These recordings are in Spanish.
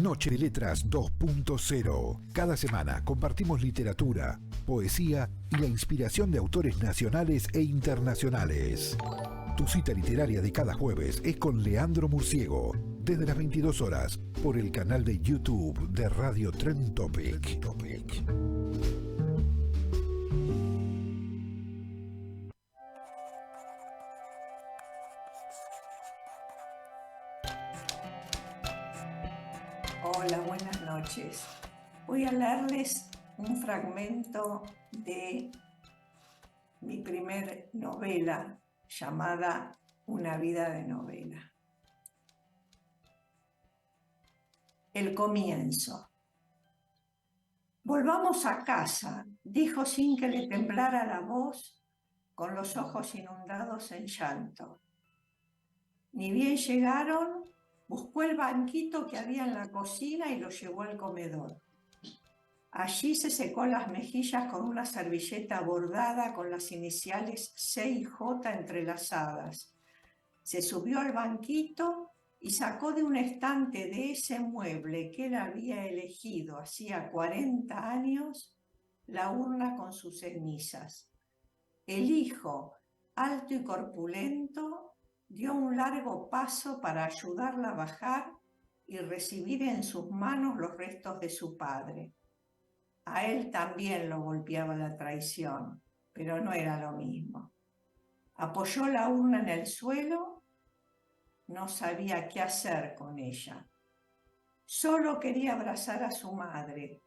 Noche de Letras 2.0. Cada semana compartimos literatura, poesía y la inspiración de autores nacionales e internacionales. Tu cita literaria de cada jueves es con Leandro Murciego, desde las 22 horas, por el canal de YouTube de Radio Trend Topic. Hola, buenas noches. Voy a leerles un fragmento de mi primer novela llamada Una vida de novela. El comienzo. Volvamos a casa, dijo sin que le temblara la voz, con los ojos inundados en llanto. Ni bien llegaron, buscó el banquito que había en la cocina y lo llevó al comedor. Allí se secó las mejillas con una servilleta bordada con las iniciales C y J entrelazadas. Se subió al banquito y sacó de un estante de ese mueble que él había elegido hacía 40 años la urna con sus cenizas. El hijo, alto y corpulento, dio un largo paso para ayudarla a bajar y recibir en sus manos los restos de su padre. A él también lo golpeaba la traición, pero no era lo mismo. Apoyó la urna en el suelo, no sabía qué hacer con ella. Solo quería abrazar a su madre,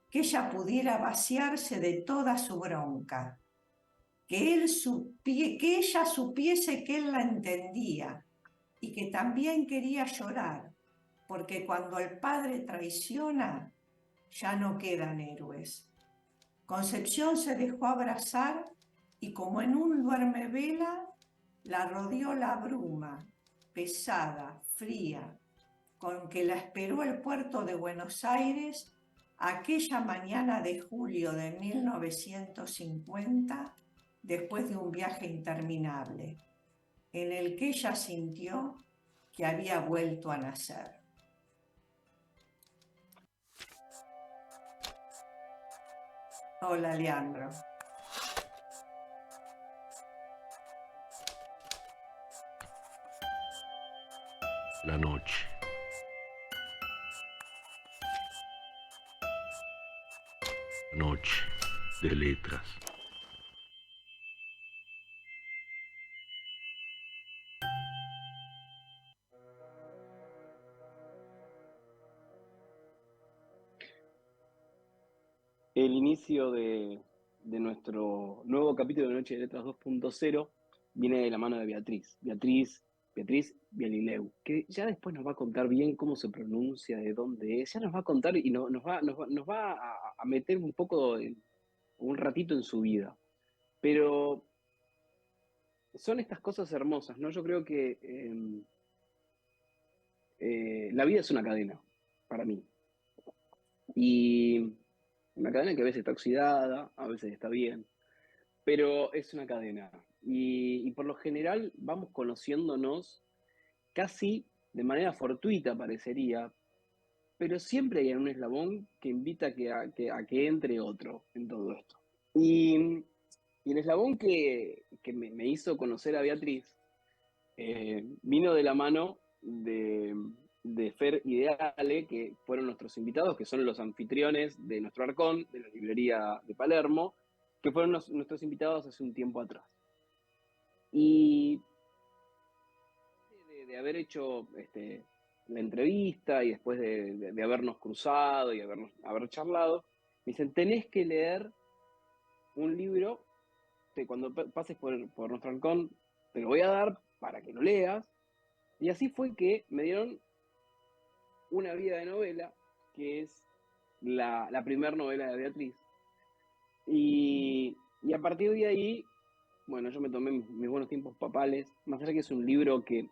que ella pudiera vaciarse de toda su bronca, que ella supiese que él la entendía y que también quería llorar, porque cuando el padre traiciona, ya no quedan héroes. Concepción se dejó abrazar y como en un duermevela la rodeó la bruma, pesada, fría, con que la esperó el puerto de Buenos Aires aquella mañana de julio de 1950, después de un viaje interminable, en el que ella sintió que había vuelto a nacer. Hola, Leandro. La noche. Noche de letras. El inicio de nuestro nuevo capítulo de Noche de Letras 2.0 viene de la mano de Beatriz Bialileu, que ya después nos va a contar bien cómo se pronuncia, de dónde es, ya nos va a contar y nos va a meter un poco, un ratito en su vida. Pero son estas cosas hermosas, ¿no? Yo creo que la vida es una cadena, para mí. Y una cadena que a veces está oxidada, a veces está bien, pero es una cadena. Y por lo general vamos conociéndonos casi de manera fortuita, parecería, pero siempre hay un eslabón que invita a que entre otro en todo esto. Y el eslabón que me hizo conocer a Beatriz vino de la mano de Fer y de Ale, que fueron nuestros invitados, que son los anfitriones de nuestro Arcón, de la librería de Palermo, que fueron nuestros invitados hace un tiempo atrás. Y de haber hecho la entrevista y después de habernos cruzado y haber charlado, me dicen, tenés que leer un libro, cuando pases por nuestro Arcón, te lo voy a dar para que lo leas. Y así fue que me dieron Una vida de novela, que es la primera novela de Beatriz. Y a partir de ahí, bueno, yo me tomé mis buenos tiempos papales, más allá que es un libro que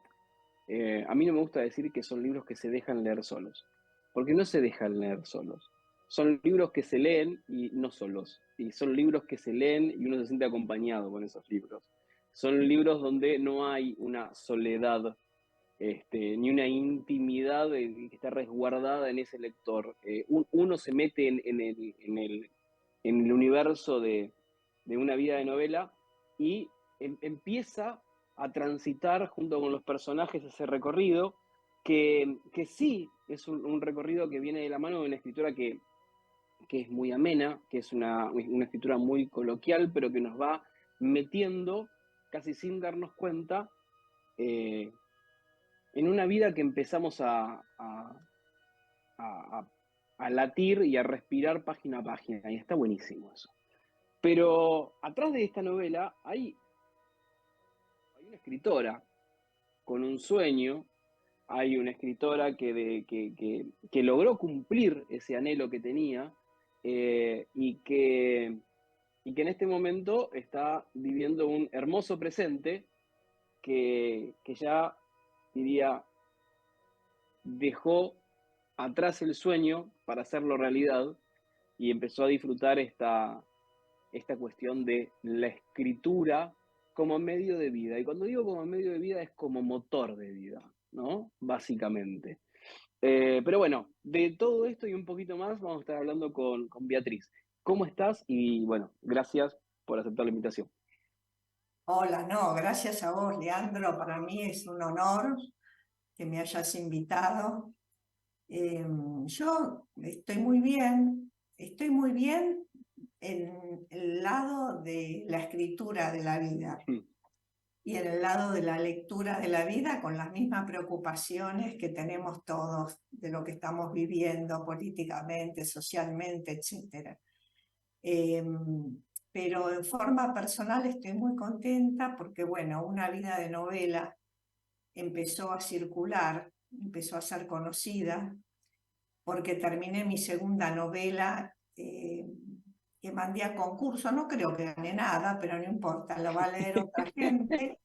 a mí no me gusta decir que son libros que se dejan leer solos, porque no se dejan leer solos. Son libros que se leen y no solos. Y son libros que se leen y uno se siente acompañado con esos libros. Son libros donde no hay una soledad ni una intimidad que está resguardada en ese lector. Uno se mete en el universo de una vida de novela y empieza a transitar junto con los personajes ese recorrido, que sí es un recorrido que viene de la mano de una escritura que es muy amena, que es una escritura muy coloquial, pero que nos va metiendo, casi sin darnos cuenta, en una vida que empezamos a latir y a respirar página a página, y está buenísimo eso. Pero atrás de esta novela hay una escritora con un sueño, hay una escritora que logró cumplir ese anhelo que tenía, y que en este momento está viviendo un hermoso presente que ya, diría, dejó atrás el sueño para hacerlo realidad y empezó a disfrutar esta cuestión de la escritura como medio de vida. Y cuando digo como medio de vida es como motor de vida, ¿no? Básicamente. Pero bueno, de todo esto y un poquito más vamos a estar hablando con Beatriz. ¿Cómo estás? Y bueno, gracias por aceptar la invitación. Hola, no, gracias a vos, Leandro. Para mí es un honor que me hayas invitado. Yo estoy muy bien en el lado de la escritura de la vida y en el lado de la lectura de la vida, con las mismas preocupaciones que tenemos todos de lo que estamos viviendo políticamente, socialmente, etc. Pero en forma personal estoy muy contenta porque, bueno, una vida de novela empezó a circular, empezó a ser conocida, porque terminé mi segunda novela que mandé a concurso. No creo que gane nada, pero no importa, lo va a leer otra gente.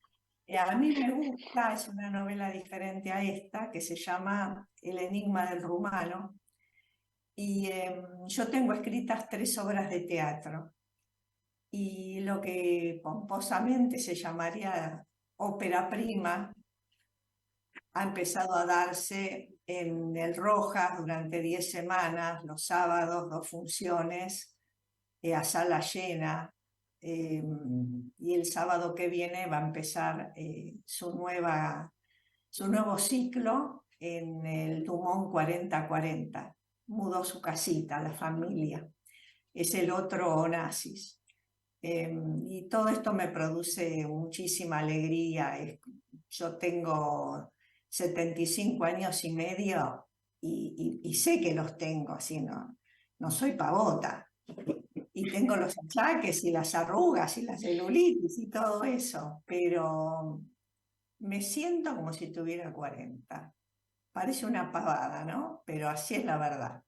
A mí me gusta, es una novela diferente a esta, que se llama El enigma del rumano. Y yo tengo escritas 3 obras de teatro. Y lo que pomposamente se llamaría ópera prima ha empezado a darse en el Rojas durante 10 semanas, los sábados, 2 funciones, a sala llena. Y el sábado que viene va a empezar su nuevo ciclo en el Dumont 4040. Mudó su casita, la familia. Es el otro Onassis. Y todo esto me produce muchísima alegría. Yo tengo 75 años y medio y sé que los tengo, así no soy pavota. Y tengo los achaques y las arrugas y la celulitis y todo eso, pero me siento como si tuviera 40. Parece una pavada, ¿no? Pero así es la verdad.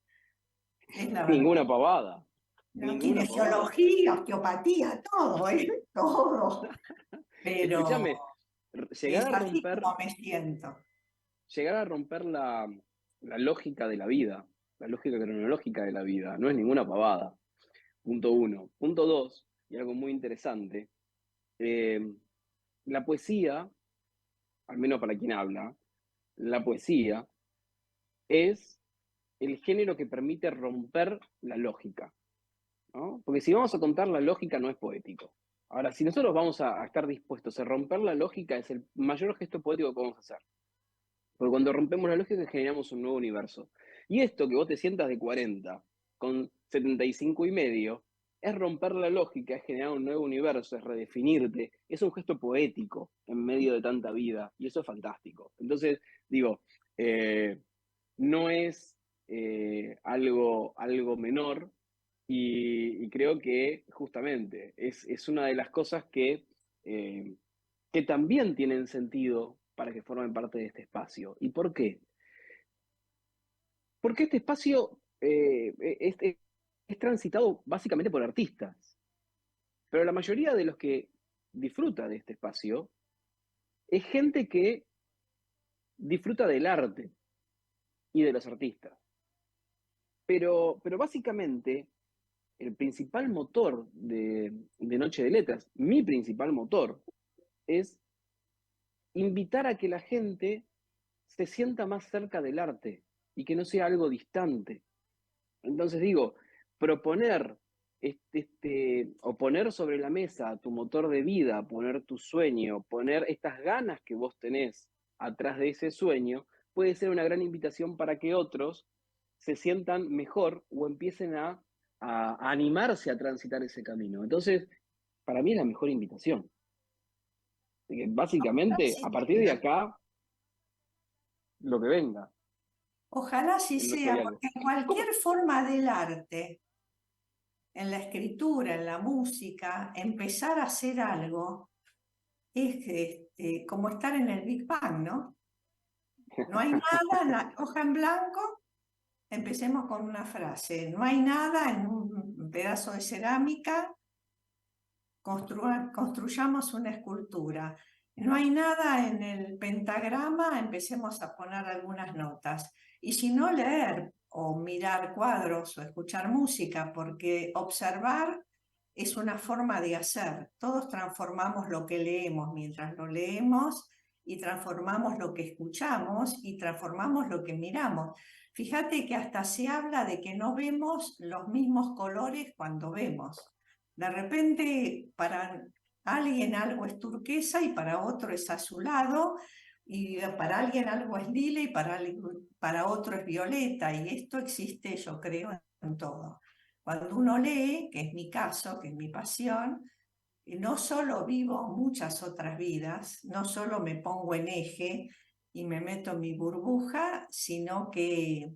Es la verdad. Ninguna pavada. No, Ninguna pavada. kinesiología, osteopatía, todo, todo. Pero Escúchame, es llegar a así romper, como me siento. llegar a romper la lógica de la vida, la lógica cronológica de la vida, no es ninguna pavada. Punto uno. Punto dos, y algo muy interesante, la poesía, al menos para quien habla, la poesía es el género que permite romper la lógica, ¿no? Porque si vamos a contar la lógica no es poético. Ahora, si nosotros vamos a estar dispuestos a romper la lógica, es el mayor gesto poético que podemos hacer. Porque cuando rompemos la lógica generamos un nuevo universo. Y esto que vos te sientas de 40 con 75 y medio, es romper la lógica, es generar un nuevo universo, es redefinirte, es un gesto poético en medio de tanta vida, y eso es fantástico. Entonces, digo, no es algo menor, y creo que justamente es una de las cosas que también tienen sentido para que formen parte de este espacio. ¿Y por qué? Porque este espacio es transitado básicamente por artistas, pero la mayoría de los que disfruta de este espacio es gente que disfruta del arte y de los artistas. Pero básicamente el principal motor de Noche de Letras, mi principal motor, es invitar a que la gente se sienta más cerca del arte y que no sea algo distante. Entonces digo, proponer o poner sobre la mesa tu motor de vida, poner tu sueño, poner estas ganas que vos tenés atrás de ese sueño, puede ser una gran invitación para que otros se sientan mejor o empiecen a animarse a transitar ese camino. Entonces, para mí es la mejor invitación. Básicamente, Sí, a partir de acá, lo que venga, ojalá sí no sea, sería algo. porque cualquier forma del arte, en la escritura, en la música, empezar a hacer algo es como estar en el Big Bang, ¿no? No hay nada, la hoja en blanco, empecemos con una frase. No hay nada en un pedazo de cerámica, construyamos una escultura. No hay nada en el pentagrama, empecemos a poner algunas notas. Y si no, leer o mirar cuadros o escuchar música, porque observar es una forma de hacer. Todos transformamos lo que leemos mientras lo leemos y transformamos lo que escuchamos y transformamos lo que miramos. Fíjate que hasta se habla de que no vemos los mismos colores cuando vemos. De repente, para alguien algo es turquesa y para otro es azulado, y para alguien algo es lila y para otro es violeta, y esto existe, yo creo, en todo. Cuando uno lee, que es mi caso, que es mi pasión, no solo vivo muchas otras vidas, no solo me pongo en eje y me meto en mi burbuja, sino que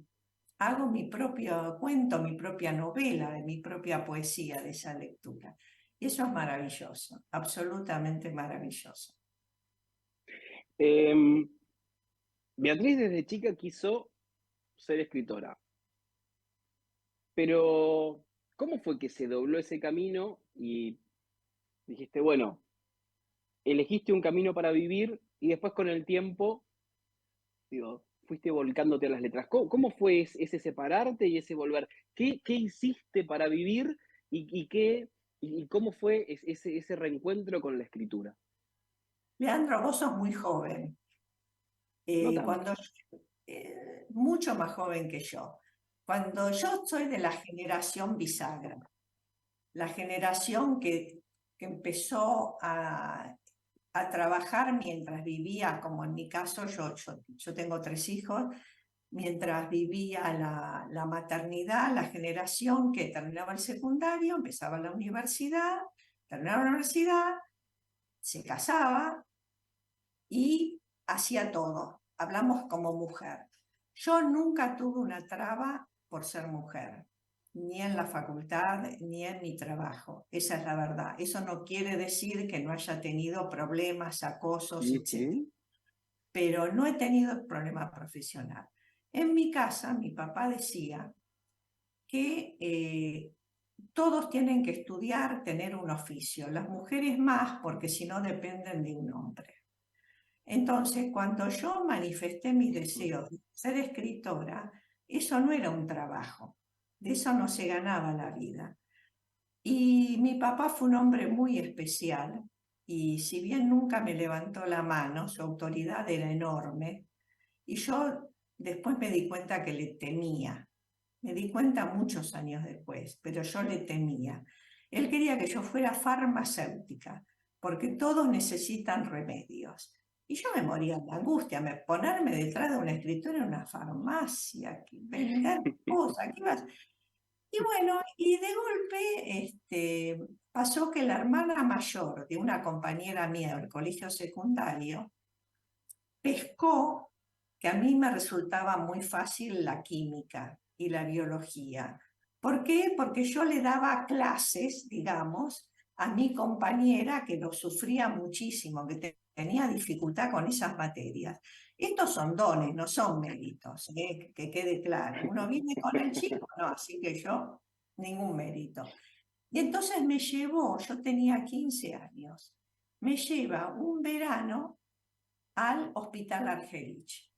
hago mi propio cuento, mi propia novela, de mi propia poesía de esa lectura. Y eso es maravilloso, absolutamente maravilloso. Beatriz desde chica quiso ser escritora, pero ¿cómo fue que se dobló ese camino y dijiste, bueno, elegiste un camino para vivir y después con el tiempo, digo, fuiste volcándote a las letras? ¿Cómo fue ese separarte y ese volver? ¿Qué hiciste para vivir y cómo fue ese reencuentro con la escritura? Leandro, vos sos muy joven, No tanto. mucho más joven que yo. Cuando yo soy de la generación bisagra, la generación que empezó a trabajar mientras vivía, como en mi caso, yo tengo 3 hijos, mientras vivía la maternidad, la generación que terminaba el secundario, empezaba la universidad, terminaba la universidad, se casaba y hacía todo. Hablamos como mujer. Yo nunca tuve una traba por ser mujer, ni en la facultad, ni en mi trabajo. Esa es la verdad. Eso no quiere decir que no haya tenido problemas, acosos, etc. Pero no he tenido problema profesional. En mi casa, mi papá decía que todos tienen que estudiar, tener un oficio. Las mujeres más, porque si no dependen de un hombre. Entonces, cuando yo manifesté mi deseo de ser escritora, eso no era un trabajo, de eso no se ganaba la vida. Y mi papá fue un hombre muy especial, y si bien nunca me levantó la mano, su autoridad era enorme, y yo después me di cuenta que le temía. Me di cuenta muchos años después, pero yo le temía. Él quería que yo fuera farmacéutica, porque todos necesitan remedios. Y yo me moría de angustia, ponerme detrás de una escritora en una farmacia, vender cosas, ¿qué ibas? Y bueno, y de golpe pasó que la hermana mayor de una compañera mía del colegio secundario pescó que a mí me resultaba muy fácil la química y la biología. ¿Por qué? Porque yo le daba clases, digamos, a mi compañera que lo sufría muchísimo, que tenía dificultad con esas materias. Estos son dones, no son méritos, que quede claro. Uno viene con el chico, no, así que yo, ningún mérito. Y entonces me llevó, yo tenía 15 años, me lleva un verano al Hospital Argerich.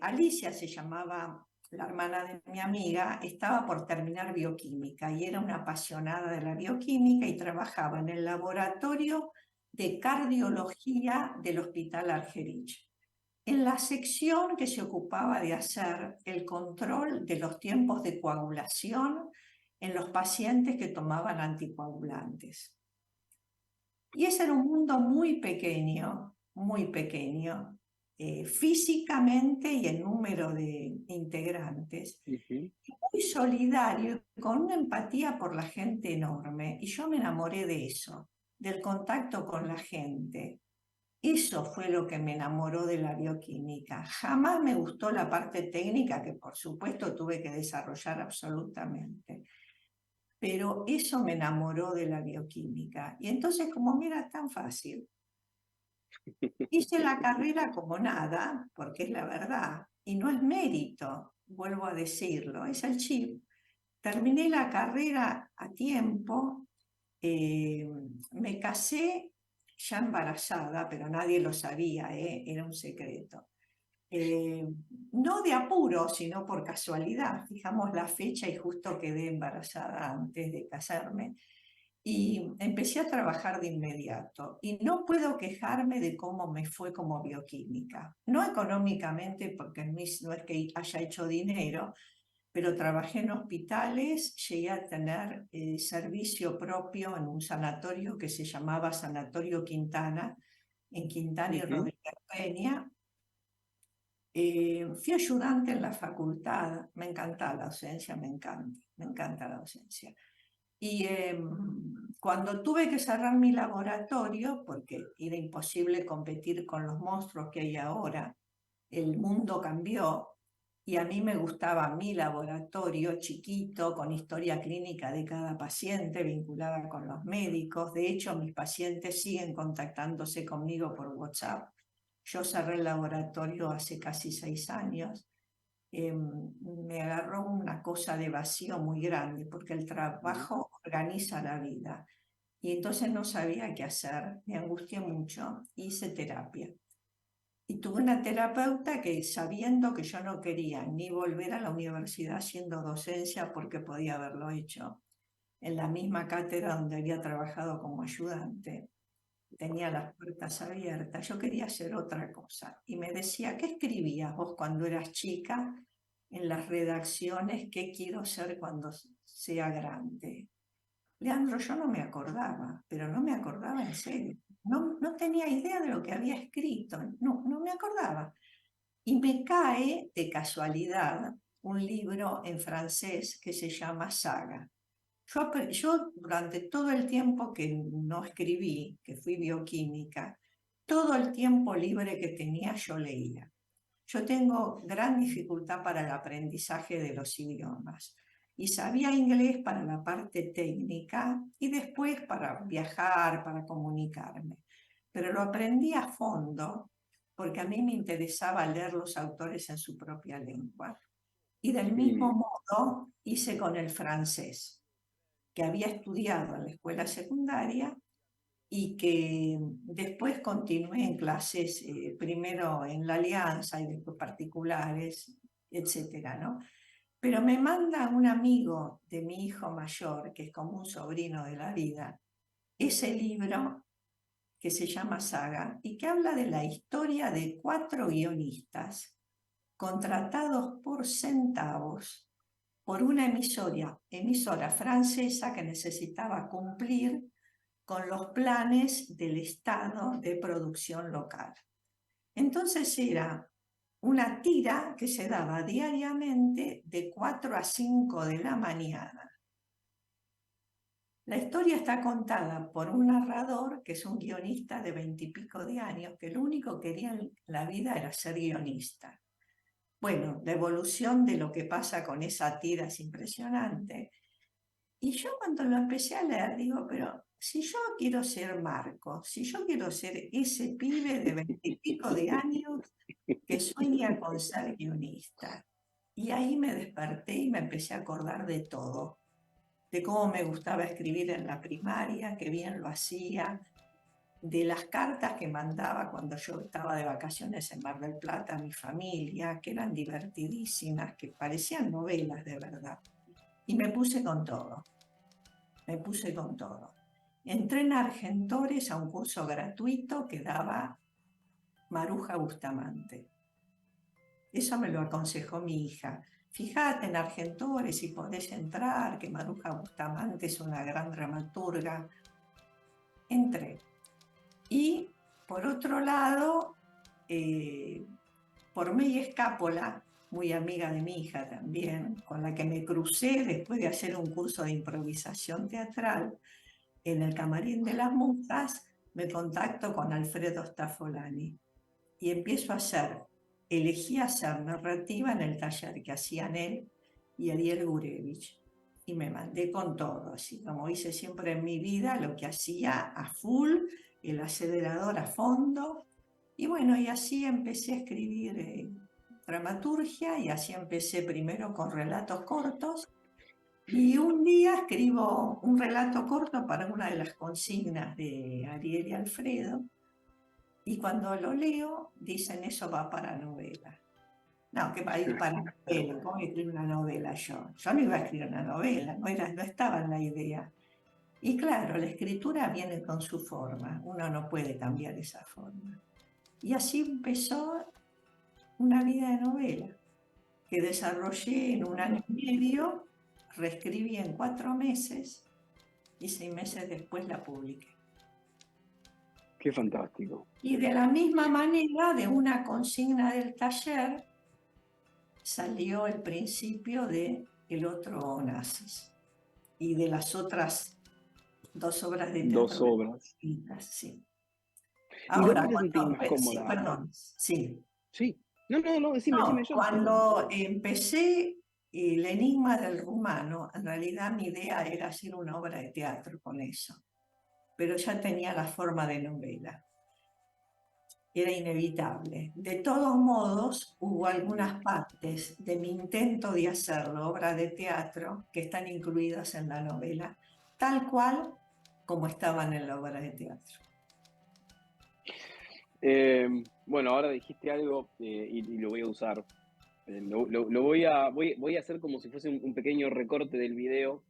Alicia se llamaba la hermana de mi amiga, estaba por terminar bioquímica y era una apasionada de la bioquímica y trabajaba en el laboratorio de cardiología del Hospital Argerich. en la sección que se ocupaba de hacer el control de los tiempos de coagulación en los pacientes que tomaban anticoagulantes. Y ese era un mundo muy pequeño, físicamente y en número de integrantes, muy solidario, con una empatía por la gente enorme. Y yo me enamoré de eso, del contacto con la gente. Eso fue lo que me enamoró de la bioquímica. Jamás me gustó la parte técnica, que por supuesto tuve que desarrollar absolutamente. Pero eso me enamoró de la bioquímica. Y entonces, como mira, tan fácil, hice la carrera como nada, porque es la verdad, y no es mérito, vuelvo a decirlo, es el chip. Terminé la carrera a tiempo, me casé ya embarazada, pero nadie lo sabía, era un secreto. No de apuro, sino por casualidad. Fijamos la fecha y justo quedé embarazada antes de casarme. Y empecé a trabajar de inmediato. Y no puedo quejarme de cómo me fue como bioquímica. No económicamente, porque no es que haya hecho dinero, pero trabajé en hospitales, llegué a tener servicio propio en un sanatorio que se llamaba Sanatorio Quintana, en Quintana y Rodríguez Peña. Fui ayudante en la facultad, me encanta la docencia, me encanta la docencia. Y cuando tuve que cerrar mi laboratorio, porque era imposible competir con los monstruos que hay ahora, el mundo cambió y a mí me gustaba mi laboratorio chiquito, con historia clínica de cada paciente vinculada con los médicos. De hecho, mis pacientes siguen contactándose conmigo por WhatsApp. Yo cerré el laboratorio hace casi 6 años. Me agarró una cosa de vacío muy grande, porque el trabajo organiza la vida. Y entonces no sabía qué hacer, me angustié mucho, hice terapia. Y tuve una terapeuta que, sabiendo que yo no quería ni volver a la universidad haciendo docencia, porque podía haberlo hecho en la misma cátedra donde había trabajado como ayudante, tenía las puertas abiertas, yo quería hacer otra cosa. Y me decía, ¿qué escribías vos cuando eras chica en las redacciones? ¿Qué quiero ser cuando sea grande? Leandro, yo no me acordaba, pero no me acordaba en serio. No tenía idea de lo que había escrito, no me acordaba. Y me cae de casualidad un libro en francés que se llama Saga. Yo durante todo el tiempo que no escribí, que fui bioquímica, todo el tiempo libre que tenía yo leía. Yo tengo gran dificultad para el aprendizaje de los idiomas y sabía inglés para la parte técnica y después para viajar, para comunicarme. Pero lo aprendí a fondo porque a mí me interesaba leer los autores en su propia lengua. Y del mismo modo hice con el francés, que había estudiado en la escuela secundaria y que después continué en clases, primero en la Alianza y después particulares, etcétera, ¿no? Pero me manda un amigo de mi hijo mayor, que es como un sobrino de la vida, ese libro que se llama Saga y que habla de la historia de 4 guionistas contratados por centavos por una emisora francesa que necesitaba cumplir con los planes del Estado de producción local. Entonces era una tira que se daba diariamente de 4 a 5 de la mañana. La historia está contada por un narrador que es un guionista de 20 y pico de años, que lo único que quería en la vida era ser guionista. Bueno, la evolución de lo que pasa con esa tira es impresionante. Y yo cuando lo empecé a leer, digo, pero si yo quiero ser Marco, si yo quiero ser ese pibe de 20 y pico de años que sueña con ser guionista. Y ahí me desperté y me empecé a acordar de todo, de cómo me gustaba escribir en la primaria, que bien lo hacía, de las cartas que mandaba cuando yo estaba de vacaciones en Mar del Plata a mi familia, que eran divertidísimas, que parecían novelas de verdad. Y me puse con todo. Entré en Argentores a un curso gratuito que daba Maruja Bustamante. Eso me lo aconsejó mi hija. Fíjate en Argentores si podés entrar, que Maruja Bustamante es una gran dramaturga. Entré. Y por otro lado, por May Escápola, muy amiga de mi hija también, con la que me crucé después de hacer un curso de improvisación teatral en el Camarín de las Musas, me contacto con Alfredo Staffolani y empiezo a elegí hacer narrativa en el taller que hacían él y Ariel Gurevich. Y me mandé con todo, así como hice siempre en mi vida, lo que hacía a full, el acelerador a fondo. Y bueno, y así empecé a escribir dramaturgia, y así empecé primero con relatos cortos. Y un día escribo un relato corto para una de las consignas de Ariel y Alfredo, y cuando lo leo, dicen eso va para novela. No, que va a ir para novela, ¿cómo voy a escribir una novela yo? Yo no iba a escribir una novela, no estaba en la idea. Y claro, la escritura viene con su forma, uno no puede cambiar esa forma. Y así empezó una vida de novela, que desarrollé en 1 año y medio, reescribí en 4 meses y 6 meses después la publiqué. Qué fantástico. Y de la misma manera, de una consigna del taller, salió el principio de El otro Onassis y de las otras 2 obras de teatro. 2 obras. Sí. ¿Y dónde te sentís más cómoda? Sí, perdón, sí. Sí. No, decime yo. Cuando empecé El Enigma del Rumano, en realidad mi idea era hacer una obra de teatro con eso, pero ya tenía la forma de novela. Era inevitable. De todos modos, hubo algunas partes de mi intento de hacerlo obra de teatro que están incluidas en la novela, tal cual como estaban en la obra de teatro. Bueno, ahora dijiste algo y lo voy a usar. Lo voy a hacer como si fuese un pequeño recorte del video.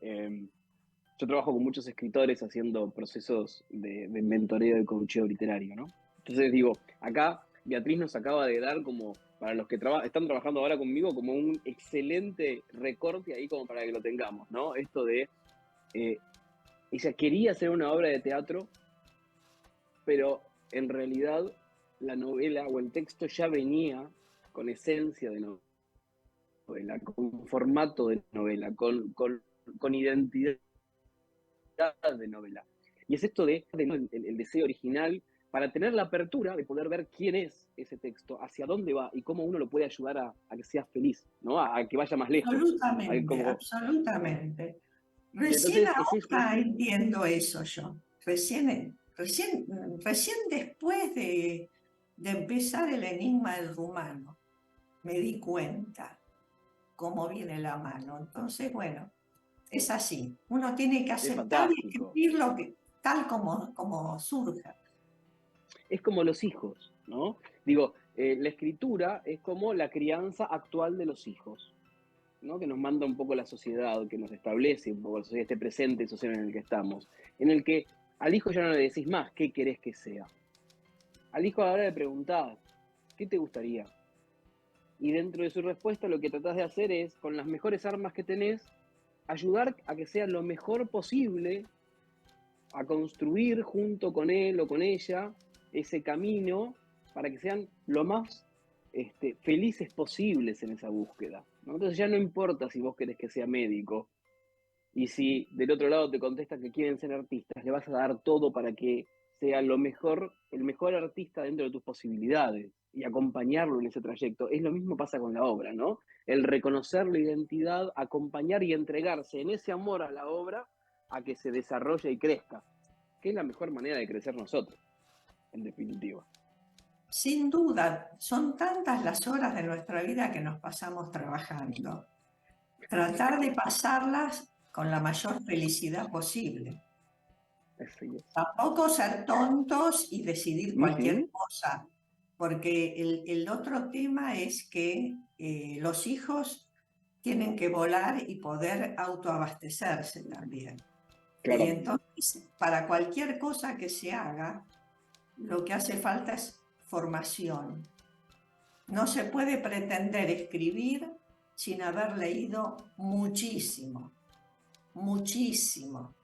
Yo trabajo con muchos escritores haciendo procesos de mentoreo y coacheo literario, ¿no? Entonces digo, acá Beatriz nos acaba de dar como, para los que están trabajando ahora conmigo, como un excelente recorte ahí como para que lo tengamos, ¿no? Esto de, ella quería hacer una obra de teatro, pero en realidad la novela o el texto ya venía con esencia de novela, con formato de novela, con identidad de novela. Y es esto de el deseo original para tener la apertura de poder ver quién es ese texto, hacia dónde va y cómo uno lo puede ayudar a que sea feliz, ¿no? A que vaya más lejos. Absolutamente. Recién ahora entiendo eso yo. Recién después de empezar El Enigma del Rumano, me di cuenta cómo viene la mano. Entonces, bueno, es así. Uno tiene que aceptar y escribirlo tal como surja. Es como los hijos, ¿no? Digo, la escritura es como la crianza actual de los hijos, ¿no? Que nos manda un poco la sociedad, que nos establece un poco la sociedad, este presente social en el que estamos, en el que al hijo ya no le decís más qué querés que sea. Al hijo ahora le preguntás, ¿qué te gustaría? Y dentro de su respuesta lo que tratás de hacer es, con las mejores armas que tenés, ayudar a que sea lo mejor posible, a construir junto con él o con ella ese camino para que sean lo más felices posibles en esa búsqueda, ¿no? Entonces ya no importa si vos querés que sea médico y si del otro lado te contestan que quieren ser artistas, le vas a dar todo para que sea el mejor artista dentro de tus posibilidades y acompañarlo en ese trayecto. Es lo mismo pasa con la obra, ¿no? El reconocer la identidad, acompañar y entregarse en ese amor a la obra a que se desarrolle y crezca, que es la mejor manera de crecer nosotros, en definitiva. Sin duda, son tantas las horas de nuestra vida que nos pasamos trabajando. Tratar de pasarlas con la mayor felicidad posible. Tampoco ser tontos y decidir cualquier cosa, porque el otro tema es que los hijos tienen que volar y poder autoabastecerse también. Claro. Y entonces, para cualquier cosa que se haga, lo que hace falta es formación. No se puede pretender escribir sin haber leído muchísimo, muchísimo.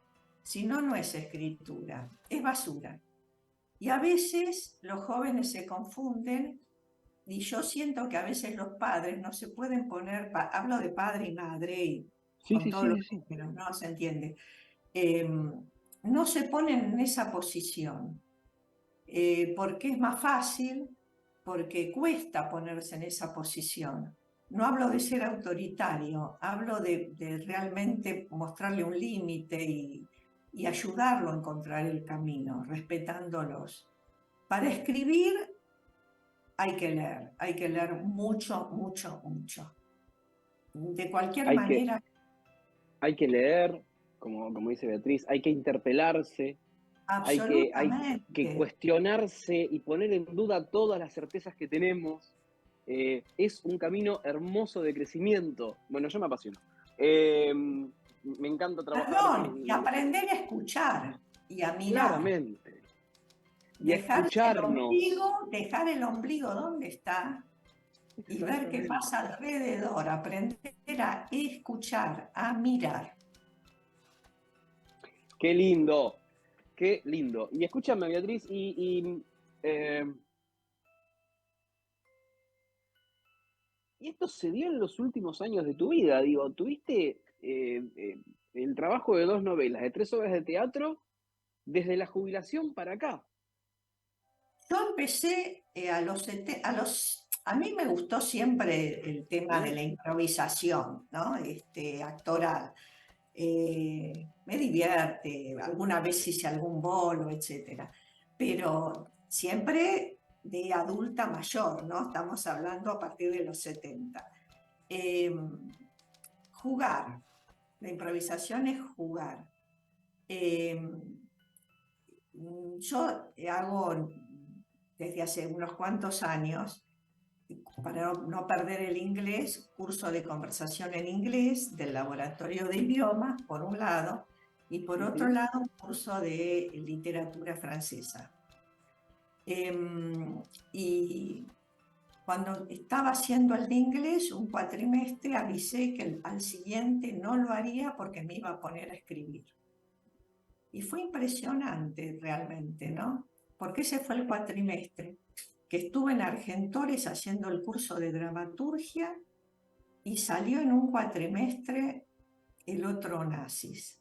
Si no, no es escritura, es basura. Y a veces los jóvenes se confunden y yo siento que a veces los padres no se pueden poner, hablo de padre y madre y Sí, con sí, todos sí, los sí, sí. números, no se entiende. No se ponen en esa posición, porque es más fácil, porque cuesta ponerse en esa posición. No hablo de ser autoritario, hablo de realmente mostrarle un límite y ayudarlo a encontrar el camino, respetándolos. Para escribir hay que leer mucho, mucho, mucho. De cualquier Hay que, manera, hay que leer, como dice Beatriz, hay que interpelarse, hay que absolutamente. cuestionarse y poner en duda todas las certezas que tenemos. Es un camino hermoso de crecimiento. Bueno, yo me apasiono. Me encanta trabajar Perdón, y aprender a escuchar y a mirar. claramente y a escucharnos. Dejar el ombligo donde está y ver qué Exactamente. pasa alrededor, aprender a escuchar, a mirar. Qué lindo, qué lindo. Y escúchame, Beatriz, y esto se dio en los últimos años de tu vida. Digo, tuviste el trabajo de 2 novelas, de 3 obras de teatro, desde la jubilación para acá. Yo empecé a mí me gustó siempre el tema de ¿Mm? la improvisación, ¿no? Actoral. Me divierte, alguna vez hice algún bolo, etcétera, pero siempre de adulta mayor, ¿no? Estamos hablando a partir de los 70. Eh, Jugar, la improvisación es jugar. Eh, yo hago desde hace unos cuantos años, para no perder el inglés, curso de conversación en inglés del laboratorio de idiomas, por un lado, y por otro Ujú. lado, un curso de literatura francesa. Y cuando estaba haciendo el de inglés, un cuatrimestre, avisé que al siguiente no lo haría porque me iba a poner a escribir. Y fue impresionante realmente, ¿no? Porque ese fue el cuatrimestre que estuve en Argentores haciendo el curso de dramaturgia y salió en un cuatrimestre el otro Nazis.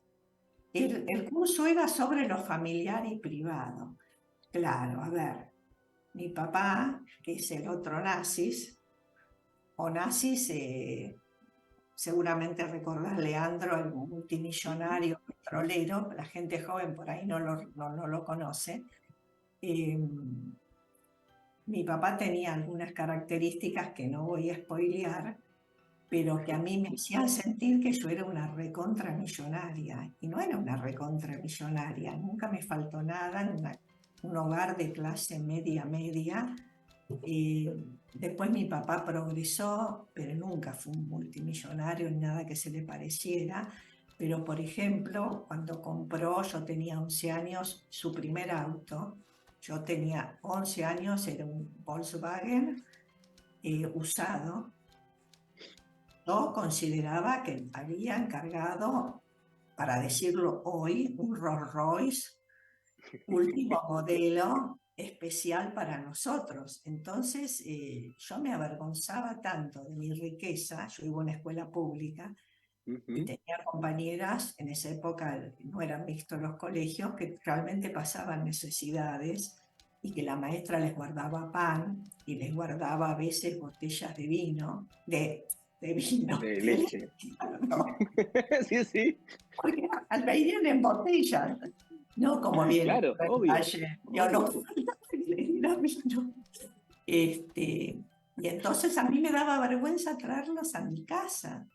El curso era sobre lo familiar y privado. Claro, a ver, mi papá, que es el otro Nazis, o Nazis, seguramente recordás Leandro, el Ujú. multimillonario petrolero, la gente joven por ahí no lo conoce. Eh, Mi papá tenía algunas características que no voy a spoilear, pero que a mí me hacían sentir que yo era una recontra millonaria. Y no era una recontra millonaria, nunca me faltó nada en un hogar de clase media media. Después mi papá progresó, pero nunca fue un multimillonario ni nada que se le pareciera. Pero, por ejemplo, cuando compró, yo tenía 11 años, su primer auto. Yo tenía 11 años, era un Volkswagen usado. Yo consideraba que había encargado, para decirlo hoy, un Rolls Royce último modelo especial para nosotros. Entonces, yo me avergonzaba tanto de mi riqueza, yo iba a una escuela pública y Ujú. tenía compañeras, en esa época no eran mixtos los colegios, que realmente pasaban necesidades y que la maestra les guardaba pan y les guardaba a veces botellas de vino, de vino, De de leche. leche, no, Sí, sí. porque venían en botellas, no como viene Claro, en la obvio, calle. Yo no obvio. era vino. Y entonces a mí me daba vergüenza traerlos a mi casa,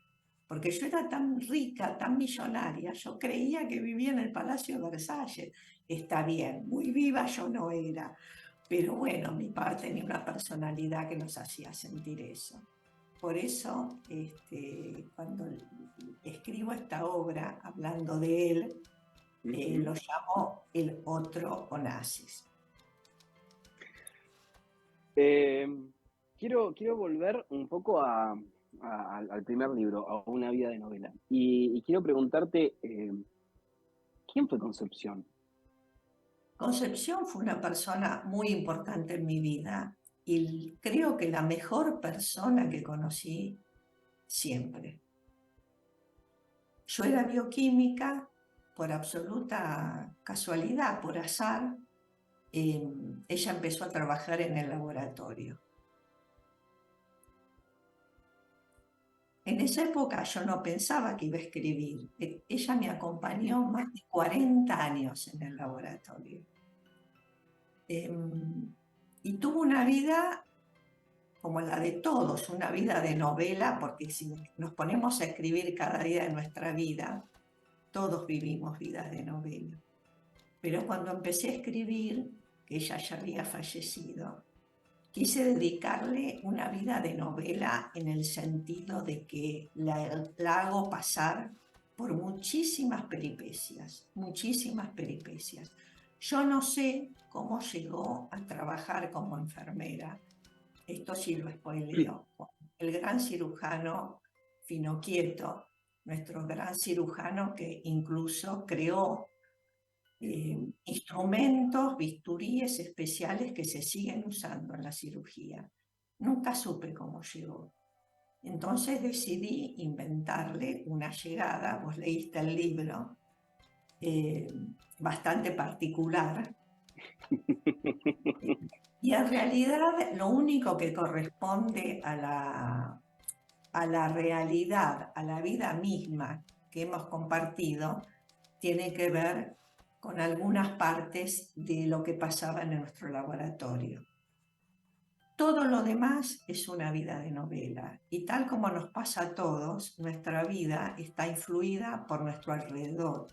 porque yo era tan rica, tan millonaria, yo creía que vivía en el Palacio de Versalles. Está bien, muy viva yo no era, pero bueno, mi padre tenía una personalidad que nos hacía sentir eso. Por eso, cuando escribo esta obra, hablando de él, Ujú. lo llamo el otro Onassis. Eh, quiero volver un poco al primer libro, a Una vida de novela. Y quiero preguntarte, ¿quién fue Concepción? Concepción fue una persona muy importante en mi vida y creo que la mejor persona que conocí siempre. Yo era bioquímica por absoluta casualidad, por azar. Ella empezó a trabajar en el laboratorio. En esa época yo no pensaba que iba a escribir. Ella me acompañó más de 40 años en el laboratorio. Y tuvo una vida como la de todos, una vida de novela, porque si nos ponemos a escribir cada día de nuestra vida, todos vivimos vidas de novela. Pero cuando empecé a escribir, que ella ya había fallecido, quise dedicarle una vida de novela en el sentido de que la hago pasar por muchísimas peripecias, muchísimas peripecias. Yo no sé cómo llegó a trabajar como enfermera. Esto sí lo spoileo. El gran cirujano Finocchieto, nuestro gran cirujano que incluso creó instrumentos, bisturíes especiales que se siguen usando en la cirugía. Nunca supe cómo llegó. Entonces decidí inventarle una llegada. Vos leíste el libro, bastante particular. Y en realidad lo único que corresponde a la realidad, a la vida misma que hemos compartido, tiene que ver con algunas partes de lo que pasaba en nuestro laboratorio. Todo lo demás es una vida de novela, y tal como nos pasa a todos, nuestra vida está influida por nuestro alrededor,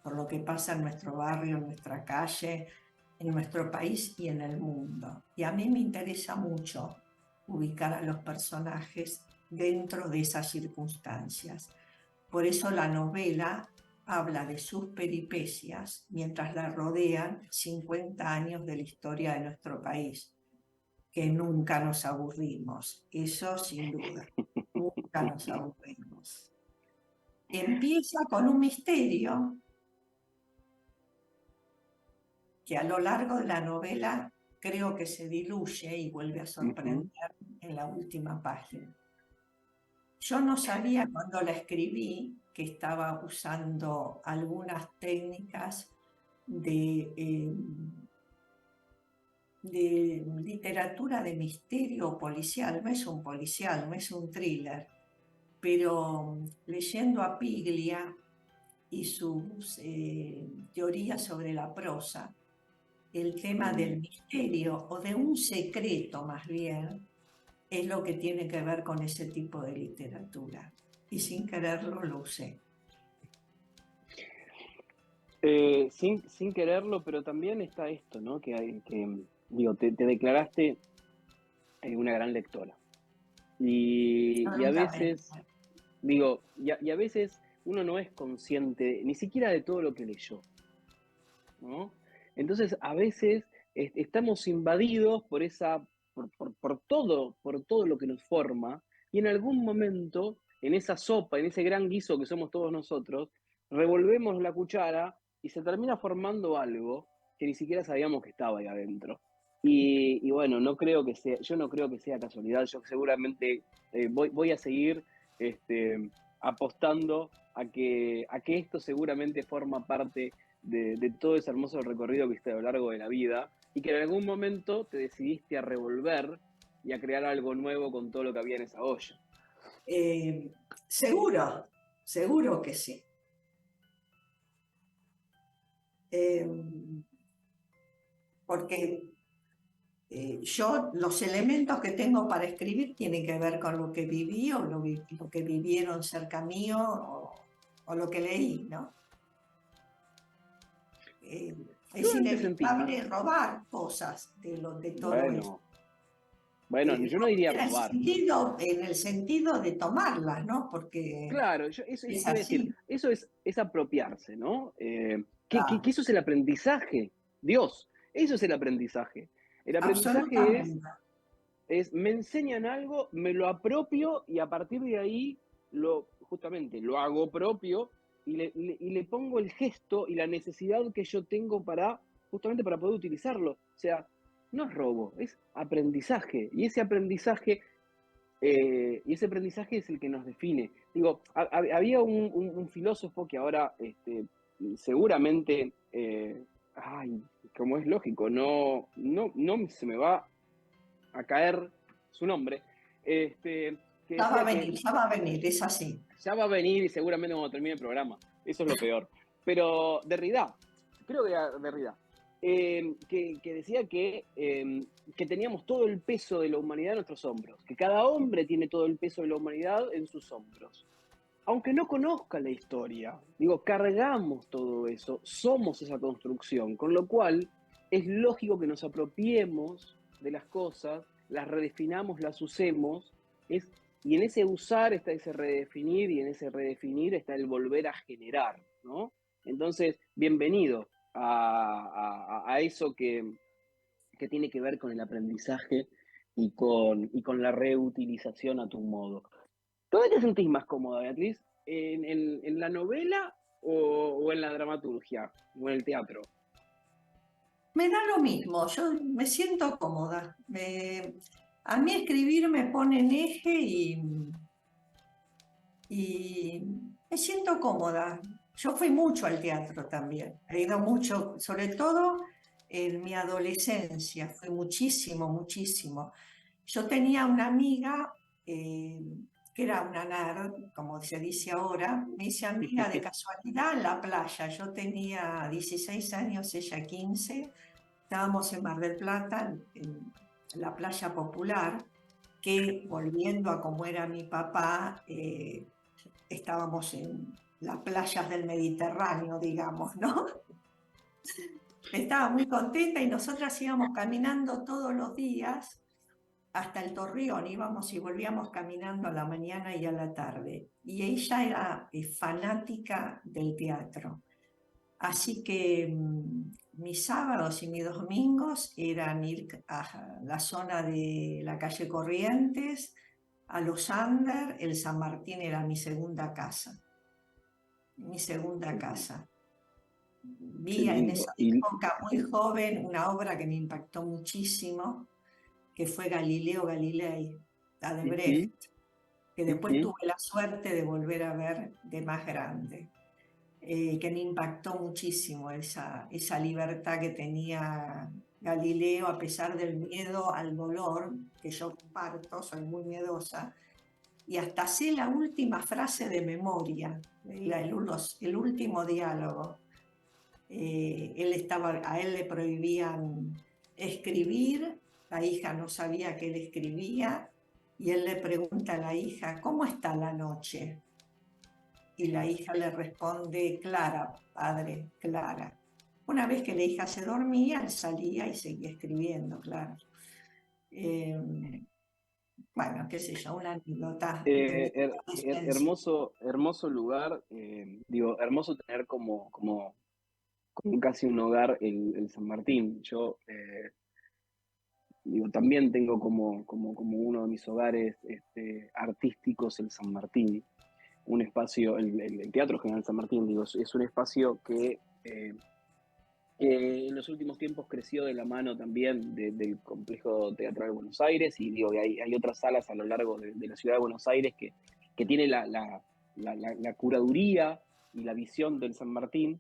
por lo que pasa en nuestro barrio, en nuestra calle, en nuestro país y en el mundo. Y a mí me interesa mucho ubicar a los personajes dentro de esas circunstancias. Por eso la novela habla de sus peripecias mientras la rodean 50 años de la historia de nuestro país, que nunca nos aburrimos, eso sin duda, nunca nos aburrimos. Empieza con un misterio que a lo largo de la novela creo que se diluye y vuelve a sorprender en la última página. Yo no sabía cuando la escribí que estaba usando algunas técnicas de literatura de misterio policial. No es un policial, no es un thriller, pero leyendo a Piglia y sus teorías sobre la prosa, el tema del misterio o de un secreto más bien, es lo que tiene que ver con ese tipo de literatura. Y sin quererlo lo usé. Sin quererlo, pero también está esto, ¿no? Digo, te declaraste una gran lectora. Y a veces, digo, y a veces uno no es consciente ni siquiera de todo lo que leyó, ¿no? Entonces, a veces estamos invadidos por todo lo que nos forma, y en algún momento, en esa sopa, en ese gran guiso que somos todos nosotros, revolvemos la cuchara y se termina formando algo que ni siquiera sabíamos que estaba ahí adentro. Y bueno, yo no creo que sea casualidad. Yo seguramente voy a seguir apostando a que esto seguramente forma parte de todo ese hermoso recorrido que hiciste a lo largo de la vida, y que en algún momento te decidiste a revolver y a crear algo nuevo con todo lo que había en esa olla. Seguro que sí. Porque yo los elementos que tengo para escribir tienen que ver con lo que viví o lo que vivieron cerca mío o lo que leí, ¿no? Es inevitable robar cosas de todo eso. Bueno, yo no diría robar. En el sentido de tomarlas, ¿no? Porque claro, eso es decir, eso es apropiarse, ¿no? Que eso es el aprendizaje. Dios, eso es el aprendizaje. El aprendizaje me enseñan algo, me lo apropio y a partir de ahí justamente lo hago propio y le pongo el gesto y la necesidad que yo tengo justamente para poder utilizarlo. O sea, no es robo, es aprendizaje. Y ese aprendizaje es el que nos define. Digo, había un filósofo que ahora seguramente, como es lógico, no se me va a caer su nombre, que decía que Ya va a venir, es así. ya va a venir y seguramente cuando termine el programa. Eso es lo peor. Pero Derrida, creo que era Derrida, que decía que teníamos todo el peso de la humanidad en nuestros hombros, que cada hombre tiene todo el peso de la humanidad en sus hombros. Aunque no conozca la historia, digo, cargamos todo eso, somos esa construcción, con lo cual es lógico que nos apropiemos de las cosas, las redefinamos, las usemos, y en ese usar está ese redefinir, y en ese redefinir está el volver a generar, ¿no? Entonces, bienvenido a eso que tiene que ver con el aprendizaje y con la reutilización a tu modo. ¿Dónde te sentís más cómoda, Beatriz? ¿En la novela o en la dramaturgia o en el teatro? Me da lo mismo, yo me siento cómoda. A mí escribir me pone en eje y me siento cómoda. Yo fui mucho al teatro también, he ido mucho, sobre todo en mi adolescencia, fui muchísimo, muchísimo. Yo tenía una amiga que era una nerd, como se dice ahora, me hice amiga de casualidad en la playa. Yo tenía 16 años, ella 15, estábamos en Mar del Plata, en la playa popular, que volviendo a como era mi papá, estábamos en las playas del Mediterráneo, digamos, ¿no? Estaba muy contenta y nosotras íbamos caminando todos los días hasta el Torreón, íbamos y volvíamos caminando a la mañana y a la tarde. Y ella era fanática del teatro. Así que mis sábados y mis domingos eran ir a la zona de la calle Corrientes, a los Ander. El San Martín era mi segunda casa. Mi segunda casa. Vi en esa época muy joven una obra que me impactó muchísimo, que fue Galileo Galilei, la de Brecht, que después tuve la suerte de volver a ver de más grande, que me impactó muchísimo esa libertad que tenía Galileo a pesar del miedo al dolor, que yo comparto, soy muy miedosa, y hasta sé la última frase de memoria, el último diálogo. A él le prohibían escribir, la hija no sabía que él escribía, y él le pregunta a la hija, ¿cómo está la noche? Y la hija le responde, clara, padre, clara. Una vez que la hija se dormía, él salía y seguía escribiendo, claro. Bueno, qué sé yo, una anécdota. Hermoso lugar, hermoso tener como casi un hogar el San Martín. Yo también tengo como uno de mis hogares artísticos el San Martín, un espacio, el Teatro General San Martín, es un espacio que en los últimos tiempos creció de la mano también del Complejo Teatral de Buenos Aires, y hay otras salas a lo largo de la ciudad de Buenos Aires que tiene la curaduría y la visión del San Martín,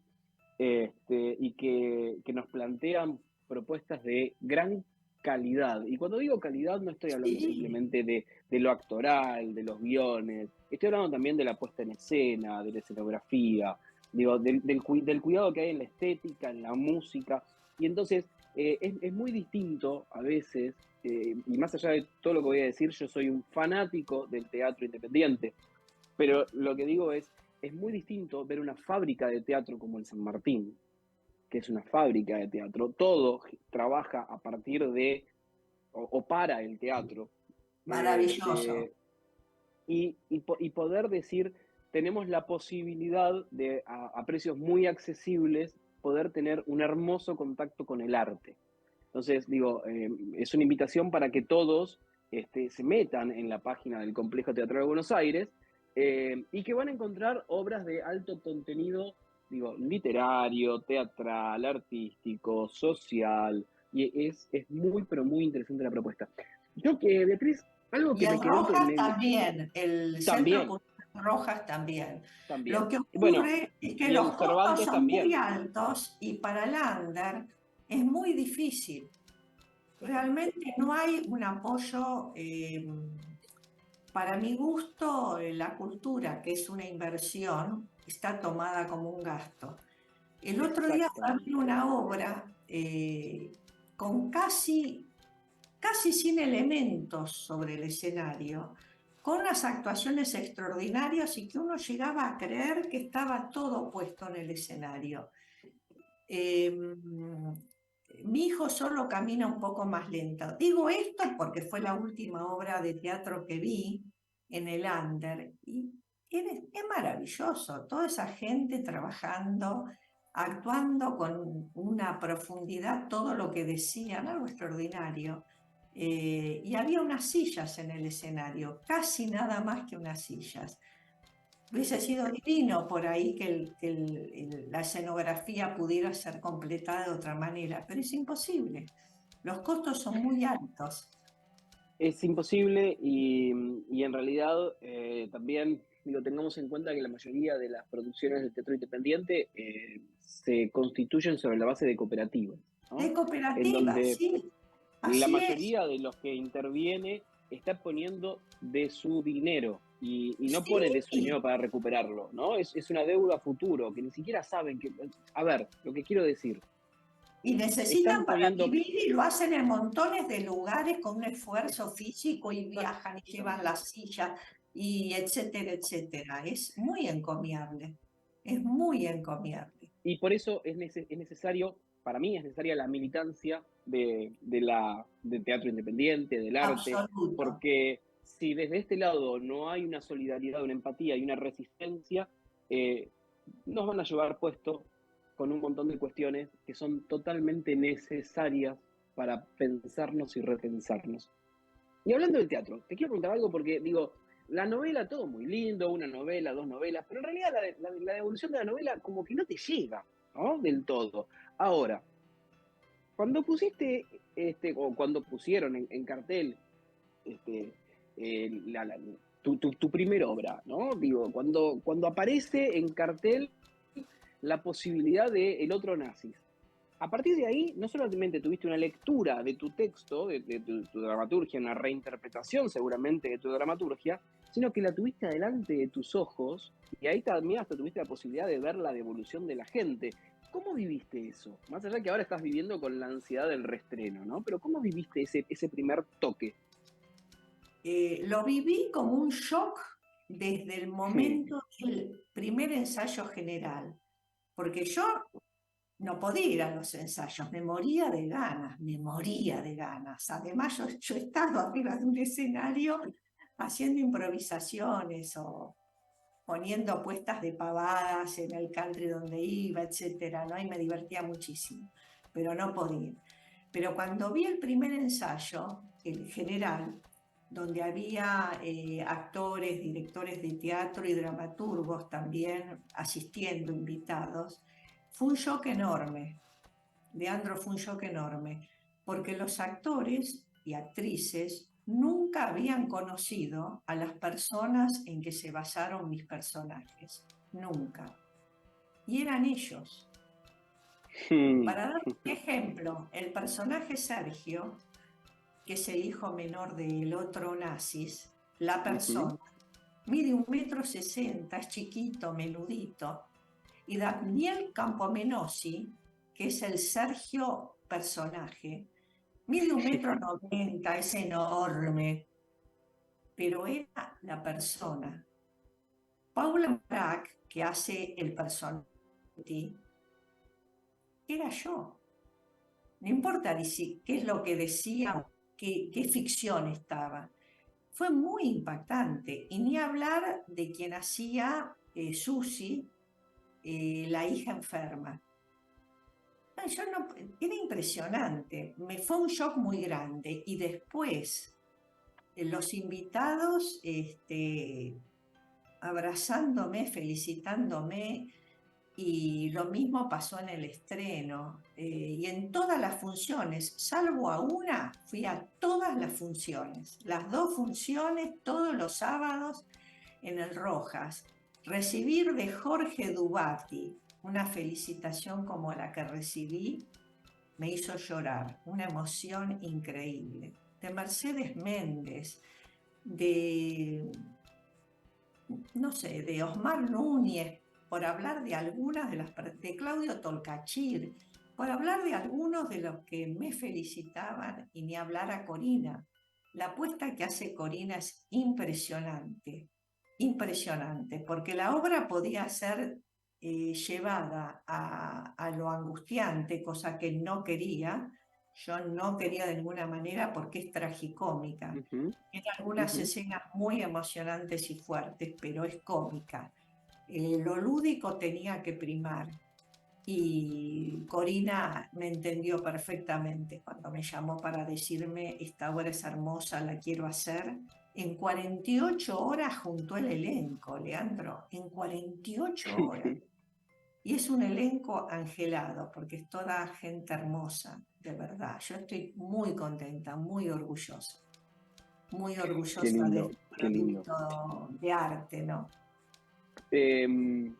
y que nos plantean propuestas de gran calidad. Y cuando digo calidad no estoy hablando simplemente de lo actoral, de los guiones, estoy hablando también de la puesta en escena, de la escenografía, del cuidado que hay en la estética, en la música. Y entonces es muy distinto a veces, y más allá de todo lo que voy a decir, yo soy un fanático del teatro independiente, pero lo que digo es muy distinto ver una fábrica de teatro como el San Martín, que es una fábrica de teatro, todo trabaja a partir de o para el teatro. Maravilloso. Y poder decir, tenemos la posibilidad de, a precios muy accesibles, poder tener un hermoso contacto con el arte. Entonces, es una invitación para que todos se metan en la página del Complejo Teatral de Buenos Aires y que van a encontrar obras de alto contenido, digo, literario, teatral, artístico, social, y es muy, pero muy interesante la propuesta. Yo que, Beatriz, algo Y que me el quedó Rojas también, el Centro también, Cultural Rojas también. Lo también. que Bueno, ocurre es que y los el costos Cervantes son muy también. altos y para el under es muy difícil. Realmente no hay un apoyo, para mi gusto, la cultura, que es una inversión, está tomada como un gasto. El otro día fue a ver Exactamente. una obra con casi sin elementos sobre el escenario, con unas actuaciones extraordinarias y que uno llegaba a creer que estaba todo puesto en el escenario. Mi hijo solo camina un poco más lento. Digo esto porque fue la última obra de teatro que vi en el Under y es maravilloso, toda esa gente trabajando, actuando con una profundidad, todo lo que decían, algo extraordinario. Y había unas sillas en el escenario, casi nada más que unas sillas. Hubiese sido divino por ahí que, la escenografía pudiera ser completada de otra manera, pero es imposible. Los costos son muy altos. Es imposible y en realidad también digo, tengamos en cuenta que la mayoría de las producciones del teatro independiente se constituyen sobre la base de cooperativas, De ¿no? En cooperativa, donde sí, la así es. mayoría de los que interviene está poniendo de su dinero y no pone de su Sí, dinero para recuperarlo, ¿no? Es una deuda a futuro que ni siquiera saben que... A ver, lo que quiero decir, y necesitan están para poniendo... vivir y lo hacen en montones de lugares con un esfuerzo físico y viajan y llevan Exactamente. la silla y etcétera, etcétera. Es muy encomiable, es muy encomiable. Y por eso es necesario, para mí es necesaria la militancia del teatro independiente, del arte, Absoluto. porque si desde este lado no hay una solidaridad, una empatía y una resistencia, eh, nos van a llevar puesto con un montón de cuestiones que son totalmente necesarias para pensarnos y repensarnos. Y hablando del teatro, te quiero preguntar algo porque digo, la novela, todo muy lindo, una novela, dos novelas, pero en realidad la evolución de la novela como que no te llega, ¿no? Del todo. Ahora, cuando pusiste, o cuando pusieron en cartel este, tu primera obra, ¿no? Digo, cuando aparece en cartel la posibilidad de El otro nazis, a partir de ahí, no solamente tuviste una lectura de tu texto, de tu dramaturgia, una reinterpretación seguramente de tu dramaturgia, sino que la tuviste adelante de tus ojos y ahí también hasta tuviste la posibilidad de ver la devolución de la gente. ¿Cómo viviste eso? Más allá que ahora estás viviendo con la ansiedad del reestreno, ¿no? Pero ¿cómo viviste ese primer toque? Lo viví como un shock desde el momento del primer ensayo general, porque yo no podía ir a los ensayos, me moría de ganas, me moría de ganas. Además, yo he estado arriba de un escenario haciendo improvisaciones o poniendo puestas de pavadas en el country donde iba, etcétera, ¿no? Y me divertía muchísimo, pero no podía. Pero cuando vi el primer ensayo, el general, donde había actores, directores de teatro y dramaturgos también asistiendo, invitados, fue un shock enorme. Leandro, fue un shock enorme, porque los actores y actrices nunca habían conocido a las personas en que se basaron mis personajes, nunca. Y eran ellos. Para dar un ejemplo, el personaje Sergio, que es el hijo menor del otro Nazis, la persona, mide 1,60 m, es chiquito, menudito, y Daniel Campomenosi, que es el Sergio personaje, mide 1,90 m, es enorme, pero era la persona. Paula Brack, que hace el personaje, era yo. No importa qué es lo que decía, qué ficción estaba. Fue muy impactante. Y ni hablar de quien hacía Susi, la hija enferma. No, era impresionante. Me fue un shock muy grande. Y después, los invitados abrazándome, felicitándome, y lo mismo pasó en el estreno, y en todas las funciones, salvo a una, fui a todas las funciones, las 2 funciones, todos los sábados en el Rojas. Recibir de Jorge Dubati una felicitación como la que recibí me hizo llorar, una emoción increíble. De Mercedes Méndez, no sé, de Osmar Núñez, por hablar de algunas de Claudio Tolcachir, por hablar de algunos de los que me felicitaban, y ni hablar a Corina. La apuesta que hace Corina es impresionante, impresionante, porque la obra podía ser llevada a lo angustiante, cosa que no quería. Yo no quería de ninguna manera, porque es tragicómica. Tiene algunas escenas muy emocionantes y fuertes, pero es cómica. Lo lúdico tenía que primar. Y Corina me entendió perfectamente cuando me llamó para decirme: esta obra es hermosa, la quiero hacer. En 48 horas juntó el elenco, Leandro, en 48 horas. Y es un elenco angelado, porque es toda gente hermosa, de verdad. Yo estoy muy contenta, muy orgullosa de este producto de arte, ¿no?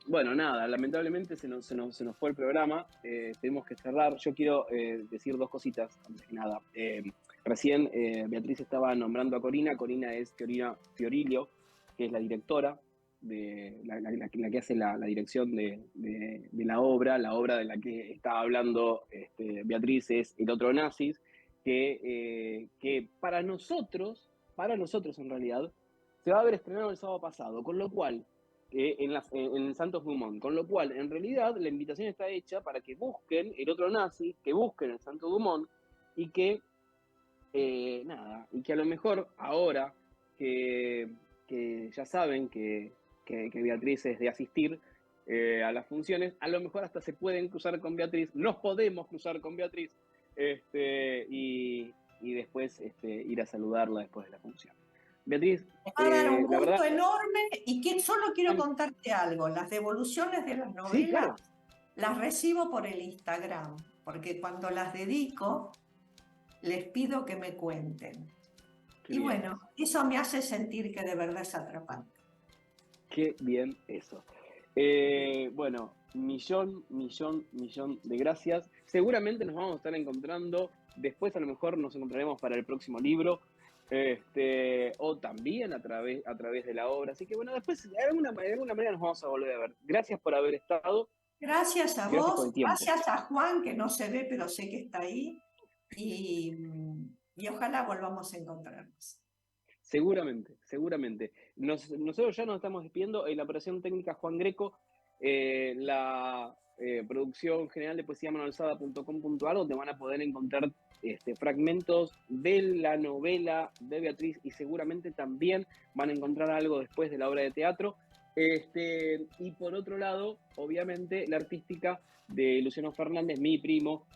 Bueno, nada, lamentablemente se nos fue el programa, tenemos que cerrar. Yo quiero decir 2 cositas antes que nada. Recién Beatriz estaba nombrando a Corina. Corina es Corina Fiorilio, que es la directora, la que hace la dirección de la obra de la que estaba hablando Beatriz es El Otro Nazis, que para nosotros en realidad se va a haber estrenado el sábado pasado, con lo cual en Santos Dumont, con lo cual en realidad la invitación está hecha para que busquen El Otro Nazi, que busquen el Santos Dumont, y que y que a lo mejor ahora que ya saben que Beatriz es de asistir a las funciones, a lo mejor hasta se pueden cruzar con Beatriz, nos podemos cruzar con Beatriz, y después ir a saludarla después de la función. Beatriz, me va a dar un gusto verdad, enorme, y que solo quiero contarte algo. Las devoluciones de las novelas, sí, claro, las recibo por el Instagram, porque cuando las dedico les pido que me cuenten. Qué y bien. Bueno, eso me hace sentir que de verdad es atrapante. Qué bien eso. Bueno, millón de gracias. Seguramente nos vamos a estar encontrando. Después a lo mejor nos encontraremos para el próximo libro. O también a través de la obra. Así que bueno, después de alguna manera nos vamos a volver a ver. Gracias por haber estado. Gracias a Gracias por vos, el tiempo. gracias a Juan, que no se ve, pero sé que está ahí. Y ojalá volvamos a encontrarnos. Seguramente. Nosotros ya nos estamos despidiendo. En la operación técnica Juan Greco, la producción general de poesiamanalzada.com.ar, donde van a poder encontrar fragmentos de la novela de Beatriz, y seguramente también van a encontrar algo después de la obra de teatro. Y por otro lado, obviamente, la artística de Luciano Fernández, mi primo,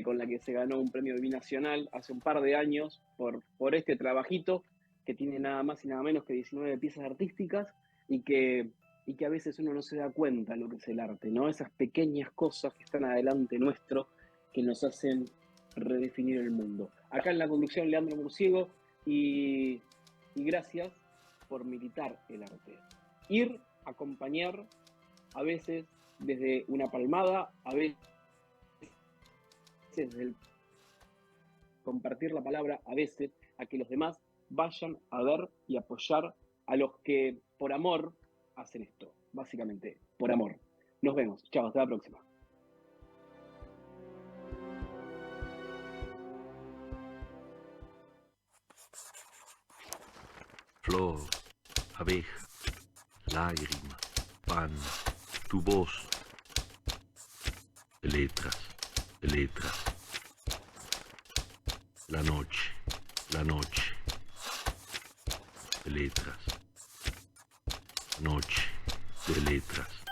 con la que se ganó un premio binacional hace un par de años por este trabajito, que tiene nada más y nada menos que 19 piezas artísticas, y que a veces uno no se da cuenta lo que es el arte, ¿no? Esas pequeñas cosas que están adelante nuestro, que nos hacen redefinir el mundo. Acá en la conducción, Leandro Murciego, y gracias por militar el arte. Ir, acompañar, a veces desde una palmada, a veces desde el compartir la palabra, a veces a que los demás vayan a ver y apoyar a los que por amor hacen esto, básicamente, por amor. Nos vemos. Chao, hasta la próxima. Flor, abeja, lágrima, pan, tu voz, letras, la noche, letras, noche de letras.